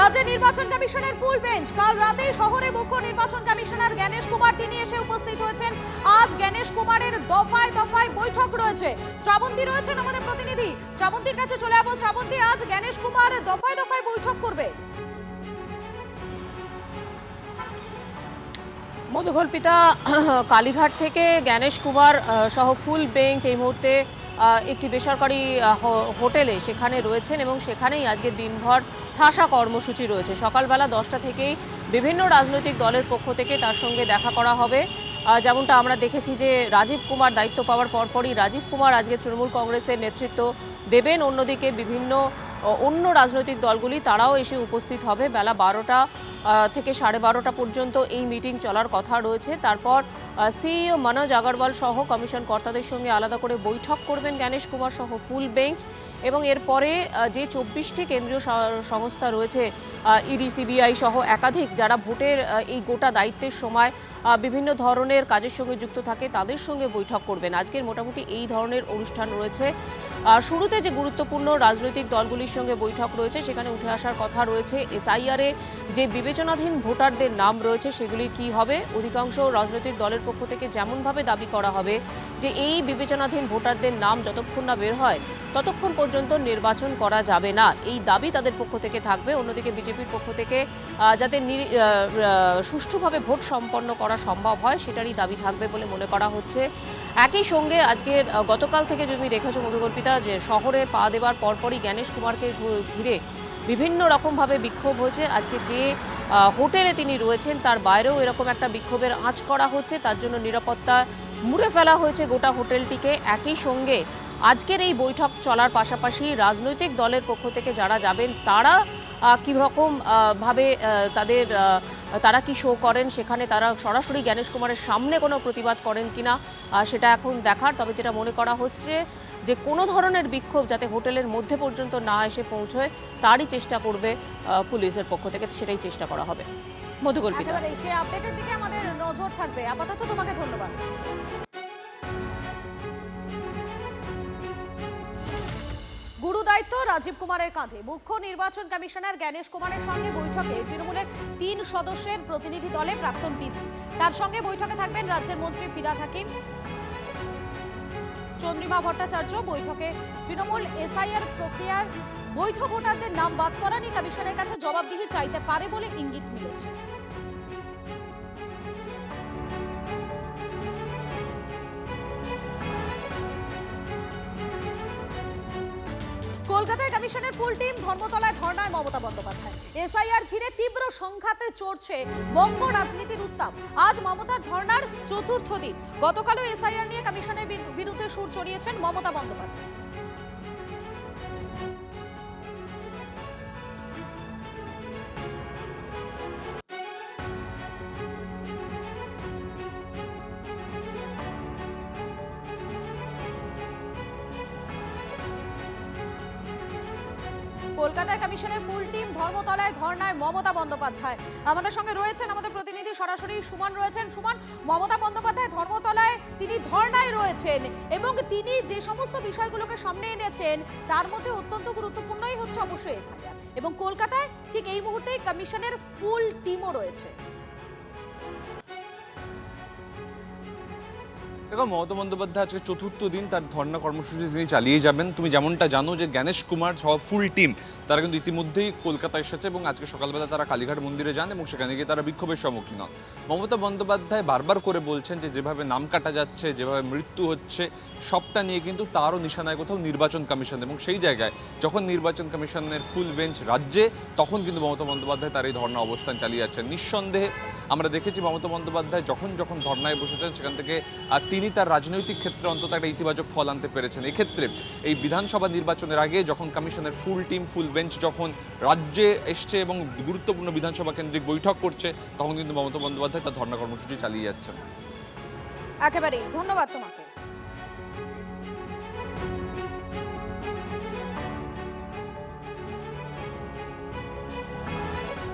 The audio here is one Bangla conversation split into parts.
রাজ্য নির্বাচন কমিশনের ফুল বেঞ্চ কাল রাতে শহরে মুখ্য নির্বাচন কমিশনার জ্ঞানেশ কুমার তিনি এসে উপস্থিত হয়েছেন। আজ জ্ঞানেশ কুমারের দফায় দফায় বৈঠক রয়েছে। শ্রাবন্তী রয়েছেন আমাদের প্রতিনিধি, শ্রাবন্তীর কাছে চলে যাবো। শ্রাবন্তী, আজ জ্ঞানেশ কুমার দফায় দফায় বৈঠক করবে। মধুকল্পিতা, কালীঘাট থেকে জ্ঞানেশ কুমার সহ ফুল বেঞ্চ এই মুহূর্তে একটি বেসরকারি হোটেলে সেখানে রয়েছেন এবং সেখানেই আজকে দিনভর ঠাসা কর্মসূচি রয়েছে। সকালবেলা 10টা থেকেই বিভিন্ন রাজনৈতিক দলের পক্ষ থেকে তার সঙ্গে দেখা করা হবে। যেমনটা আমরা দেখেছি যে রাজীব কুমার দায়িত্ব পাওয়ার পরপরই রাজীব কুমার আজকে তৃণমূল কংগ্রেসের নেতৃত্ব দেবেন। অন্যদিকে বিভিন্ন অন্য রাজনৈতিক দলগুলি তারাও এসে উপস্থিত হবে। বেলা 12টা থেকে 12:30 পর্যন্ত এই মিটিং চলার কথা রয়েছে। তারপর সিইও মনোজ আগরওয়াল সহ কমিশন কর্তাদের সঙ্গে আলাদা করে বৈঠক করবেন জ্ঞানেশ কুমার সহ ফুল বেঞ্চ। এবং এরপরে যে 24টি কেন্দ্রীয় সংস্থা রয়েছে, ইডি, সিবিআই সহ একাধিক, যারা ভোটের এই গোটা দায়িত্বের সময় বিভিন্ন ধরনের কাজের সঙ্গে যুক্ত থাকে, তাদের সঙ্গে বৈঠক করবেন। আজকের মোটামুটি এই ধরনের অনুষ্ঠান রয়েছে। শুরুতে যে গুরুত্বপূর্ণ রাজনৈতিক দলগুলির সঙ্গে বৈঠক রয়েছে, সেখানে উঠে আসার কথা রয়েছে এসআইআরে যে বিবেচনাধীন ভোটারদের নাম রয়েছে সেগুলির কি হবে। অধিকাংশ রাজনৈতিক দলের পক্ষ থেকে যেমনভাবে দাবি করা হবে যে এই বিবেচনাধীন ভোটারদের নাম যতক্ষণ না বের হয় ততক্ষণ পর্যন্ত নির্বাচন করা যাবে না, এই দাবি তাদের পক্ষ থেকে থাকবে। অন্যদিকে বিজেপির পক্ষ থেকে যাতে সুষ্ঠুভাবে ভোট সম্পন্ন করা সম্ভব হয় সেটারই দাবি থাকবে বলে মনে করা হচ্ছে। একই সঙ্গে আজকের গতকাল থেকে তুমি দেখেছো মধুকল্পিতা যে শহরে পা দেওয়ার পরপরই জ্ঞানেশ কুমারকে ঘিরে বিভিন্ন রকমভাবে বিক্ষোভ হয়েছে। আজকে যে হোটেলে তিনি রয়েছেন তার বাইরেও এরকম একটা বিক্ষোভের আঁচ করা হচ্ছে, তার জন্য নিরাপত্তা মুড়ে ফেলা হয়েছে গোটা হোটেলটিকে। একই সঙ্গে আজকের এই বৈঠক চলার পাশাপাশি রাজনৈতিক দলের পক্ষ থেকে যারা যাবেন তারা কীরকম ভাবে তারা কি শো করেন, সেখানে তারা সরাসরি জ্ঞানেশ কুমারের সামনে কোনো প্রতিবাদ করেন কিনা সেটা এখন দেখার। তবে যেটা মনে করা হচ্ছে যে কোনো ধরনের বিক্ষোভ যাতে হোটেলের মধ্যে পর্যন্ত না এসে পৌঁছয় তারই চেষ্টা করবে পুলিশের পক্ষ থেকে, সেটাই চেষ্টা করা হবে। মধুকল্পিতা, সেই আপডেটের দিকে আমাদের নজর থাকবে। আপাতত তোমাকে ধন্যবাদ। গুরু দায়িত্ব রাজীব কুমারের কাঁধে। মুখ্য নির্বাচন কমিশনার জ্ঞানেশ কুমারের সঙ্গে বৈঠকে তৃণমূলের 3 সদস্যের প্রতিনিধি দলে প্রাক্তন ডিজি। তার সঙ্গে বৈঠকে থাকবেন রাজ্যের মন্ত্রী ফিরহাদ হাকিম, চন্দ্রিমা ভট্টাচার্য। বৈঠকে তৃণমূল এসআইআর প্রক্রিয়ার বৈধ ভোটারদের নাম বাদ পড়া নিয়ে কমিশনের কাছে জবাবদিহি চাইতে পারে বলে ইঙ্গিত মিলেছে। কলকাতায় কমিশনের ফুল টিম, ধর্মতলায় ধর্নায় মমতা বন্দ্যোপাধ্যায়। এসআইআর ঘিরে তীব্র সংঘাতে চড়ছে বঙ্গ রাজনীতির উত্তাপ। আজ মমতার ধর্নার 4র্থ দিন। গতকালও এসআইআর নিয়ে কমিশনের বিরুদ্ধে সুর চড়িয়েছেন মমতা বন্দ্যোপাধ্যায়। কলকাতায় কমিশনের ফুল টিম, ধর্মতলায় ধর্নায় মমতা বন্দ্যোপাধ্যায়। আমাদের সঙ্গে রয়েছেন আমাদের প্রতিনিধি সরাসরি সুমন রয়েছেন। সুমন, মমতা বন্দ্যোপাধ্যায় ধর্মতলায় তিনি ধর্নায় রয়েছেন এবং তিনি যে সমস্ত বিষয়গুলোকে সামনে এনেছেন তার মধ্যে অত্যন্ত গুরুত্বপূর্ণই হচ্ছে অবশ্যই এসআইআর। এবং কলকাতায় ঠিক এই মুহূর্তেই কমিশনের ফুল টিমও রয়েছে। দেখো, মমতা বন্দ্যোপাধ্যায় আজকে 4র্থ দিন তার ধর্ণা কর্মসূচি তিনি চালিয়ে যাবেন। তুমি যেমনটা জানো যে জ্ঞানেশ কুমার সহ ফুল টিম তারা কিন্তু ইতিমধ্যেই কলকাতা এসেছে এবং আজকে সকালবেলা তারা কালীঘাট মন্দিরে যান এবং সেখানে গিয়ে তারা বিক্ষোভের সম্মুখীন হন। মমতা বন্দ্যোপাধ্যায় বারবার করে বলছেন যে যেভাবে নাম কাটা যাচ্ছে, যেভাবে মৃত্যু হচ্ছে, সবটা নিয়ে কিন্তু তারও নিশানায় কোথাও নির্বাচন কমিশন। এবং সেই জায়গায় যখন নির্বাচন কমিশনের ফুল বেঞ্চ রাজ্যে, তখন কিন্তু মমতা বন্দ্যোপাধ্যায় তার এই ধর্ণা অবস্থান চালিয়ে যাচ্ছেন। নিঃসন্দেহে আমরা দেখেছি মমতা বন্দ্যোপাধ্যায় যখন যখন ধর্ণায় বসেছেন সেখান থেকে তিনি তার রাজনৈতিক ক্ষেত্রে অন্তত একটা ইতিবাচক ফল আনতে পেরেছেন। এক্ষেত্রে এই বিধানসভা নির্বাচনের আগে যখন কমিশনের ফুল টিম, ফুল বেঞ্চ যখন রাজ্যে এসছে এবং গুরুত্বপূর্ণ বিধানসভা কেন্দ্রিক বৈঠক করছে, তখন কিন্তু মমতা বন্দ্যোপাধ্যায় তার ধর্ণা কর্মসূচি চালিয়ে যাচ্ছেন। একেবারেই ধন্যবাদ তোমাকে।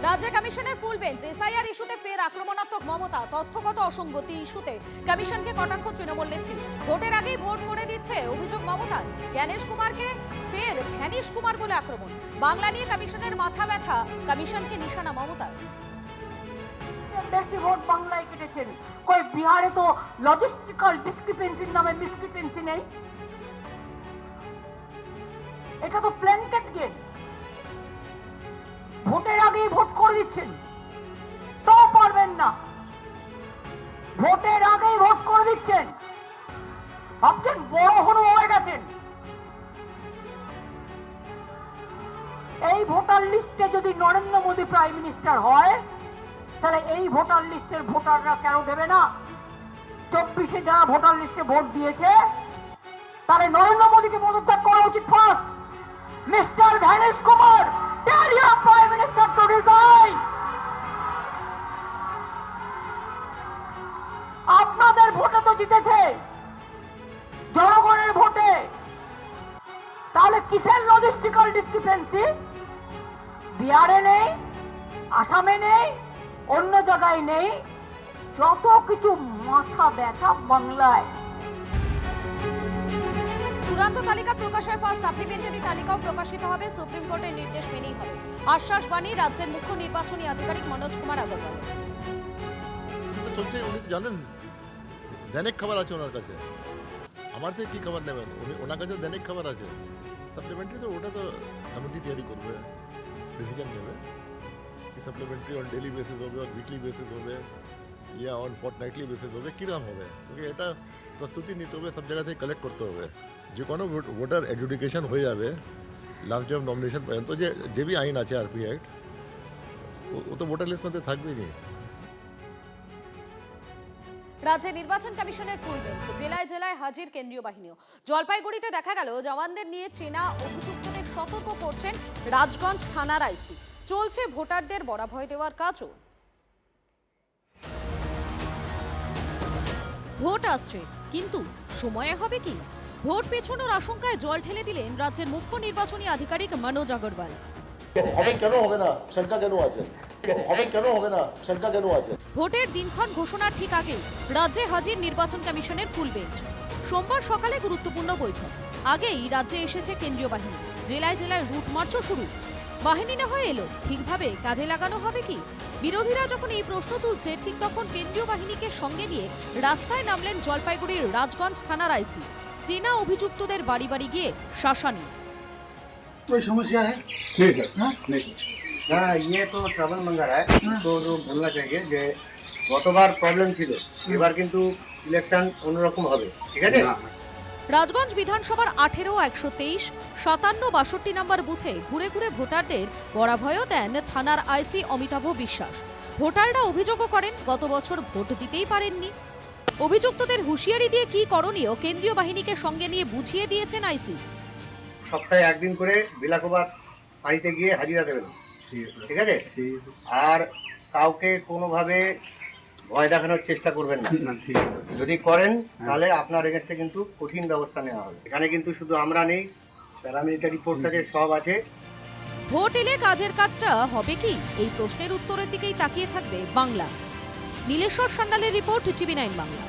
রাজ্য কমিশনের ফুল বেঞ্চ এসআইআর ইস্যুতে ফের আক্রমণাত্মক মমতা, তথ্যগত অসঙ্গতি ইস্যুতে কমিশনকে কটাক্ষ তৃণমূল নেত্রী। ভোটের আগেই ভোট করে দিচ্ছে অভিযোগ মমতার। জ্ঞানেশ কুমারকে ফের ভ্যানিশ কুমার বলে আক্রমণ। বাংলা নিয়ে কমিশনের মাথা ব্যথা, কমিশনকে নিশানা মমতার। বেশি ভোট বাংলায় কেটেছেন, কই বিহারে তো লজিস্টিক্যাল ডিসক্রিপেন্সির নামে ডিসক্রিপেন্সি নেই। এটা তো প্ল্যান্টেড গেম। ভোটের আগেই ভোট করে দিচ্ছেন, তো পারবেন না। ভোটের আগেই ভোট করে দিচ্ছেন, ভাবছেন বড় হলো হয়ে গেছেন। এই ভোটার লিস্টে যদি নরেন্দ্র মোদী প্রাইম মিনিস্টার হয়, তাহলে এই ভোটার লিস্টের ভোটাররা কেন দেবে না? 24-এ যারা ভোটার লিস্টে ভোট দিয়েছে, তাহলে নরেন্দ্র মোদীকে পদত্যাগ করা উচিত first. Mister vanish Kumar, tell your prime minister to resign. আপনাদের ভোটে তো জিতেছে, জনগণের ভোটে, তাহলে কিসের লজিস্টিক্যাল ডিসক্রিপেন্সি? বিহারে নেই, আসামে নেই, অন্য জায়গায় নেই, যত কিছু মাথা ব্যথা বাংলায়। চূড়ান্ত তালিকা প্রকাশের পর সাপ্লিমেন্টারি তালিকাও প্রকাশিত হবে, সুপ্রিম কোর্টের নির্দেশ মেনেই হবে। আশ্বাস বাণী রাজ্যের মুখ্য নির্বাচনী আধিকারিক মনোজ কুমার আগরওয়াল। চলছে, উনি তো জানেন, দৈনিক খবর আছে ওনার কাছে। আমার থেকে কি খবর নেবেন? ওনার কাছে দৈনিক খবর আছে। সাপ্লিমেন্টারি তো ওটা তো কমিটি তৈরি করবে, ডিসিশন নেবে কি সাপ্লিমেন্টারি অন ডেলি বেসিস হবে, অন উইকলি বেসিস হবে, ইয়া অন ফর্টনাইটলি বেসিস হবে, কিরকম হবে? এটা প্রস্তুতি নিতে হবে, সব জায়গা থেকে কালেক্ট করতে হবে। যে কোনো ভোটার এডুকেশন হয়ে যাবে লাস্ট ডে অফ নমিনেশন পর্যন্ত, যে বি আইন আছে আরপি অ্যাক্ট, ও তো ভোটার লিস্ট মধ্যে থাকবেই না। রাজ্যে নির্বাচন কমিশনের ফুল বেঞ্চ, জেলায় জেলায় হাজির কেন্দ্রীয় বাহিনীও। জলপাইগুড়িতে দেখা গেল জওয়ানদের নিয়ে চেনা অভিযুক্তদের সতর্ক করছেন রাজগঞ্জ থানার আইসি। চলছে ভোটারদের বরাভয় দেওয়ার কাজও। ভোট আসছে, কিন্তু সময়ে হবে কি? ভোট পেছনোর আশঙ্কায় জল ঢেলে দিলেন রাজ্যের মুখ্য নির্বাচনী আধিকারিক মনোজ আগরওয়াল। হবে কেন হবে না, শঙ্কা কেন আছে? হবে কেন হবে না, শঙ্কা কেন আছে? ভোটের দিনক্ষণ ঘোষণার ঠিক আগে রাজ্যে হাজির নির্বাচন কমিশনের ফুল বেঞ্চ। সোমবার সকালে গুরুত্বপূর্ণ বৈঠক। আগেই রাজ্যে এসেছে কেন্দ্রীয় বাহিনী, জেলায় জেলায় রুট মার্চও শুরু। বাহিনী না হয়ে এলো, ঠিকভাবে কাজে লাগানো হবে কি? বিরোধীরা যখন এই প্রশ্ন তুলছে, ঠিক তখন কেন্দ্রীয় বাহিনীকে সঙ্গে নিয়ে রাস্তায় নামলেন জলপাইগুড়ির রাজগঞ্জ থানার আইসি। চেনা অভিযুক্তদের বাড়ি বাড়ি গিয়ে শাসানি। कोई समस्या है? नहीं सर, नहीं। हाँ, ये तो ट्रबल मंगा है, तो जो बोलना चाहिए যে গতবার প্রবলেম ছিল, এবার কিন্তু ইলেকশন অন্যরকম হবে, ঠিক আছে? রাজগঞ্জ বিধানসভার 18, 123, 57, 62 নম্বর বুথে ঘুরে ঘুরে ভোটারদের বরাভয়ও দেন থানার আইসি অমিতাভ বিশ্বাস। ভোটাররা অভিযোগও করেন গত বছর ভোট দিতেই পারেননি। অভিযুক্তদের হুঁশিয়ারি দিয়ে কি করণীয় কেন্দ্রীয় বাহিনীকে সঙ্গে নিয়ে বুঝিয়ে দিয়েছেন আইসি। সপ্তাহে একদিন করে বিলাকোবাদ বাড়িতে গিয়ে হাজিরা দেবেন, ঠিক আছে? আর কাউকে কোনোভাবে ভয় দেখানোর চেষ্টা করবেন না। যদি করেন তাহলে আপনার এগেনস্টে কিন্তু কঠিন ব্যবস্থা নেওয়া হবে। এখানে কিন্তু শুধু আমরা নেই, প্যারামিলিটারি ফোর্স আছে, সব আছে। ভোট এলে কাজের কাজটা হবে কি? এই প্রশ্নের উত্তরের দিকেই তাকিয়ে থাকবে বাংলা। নীলেশ্বর সান্যালের রিপোর্ট, TV9 বাংলা।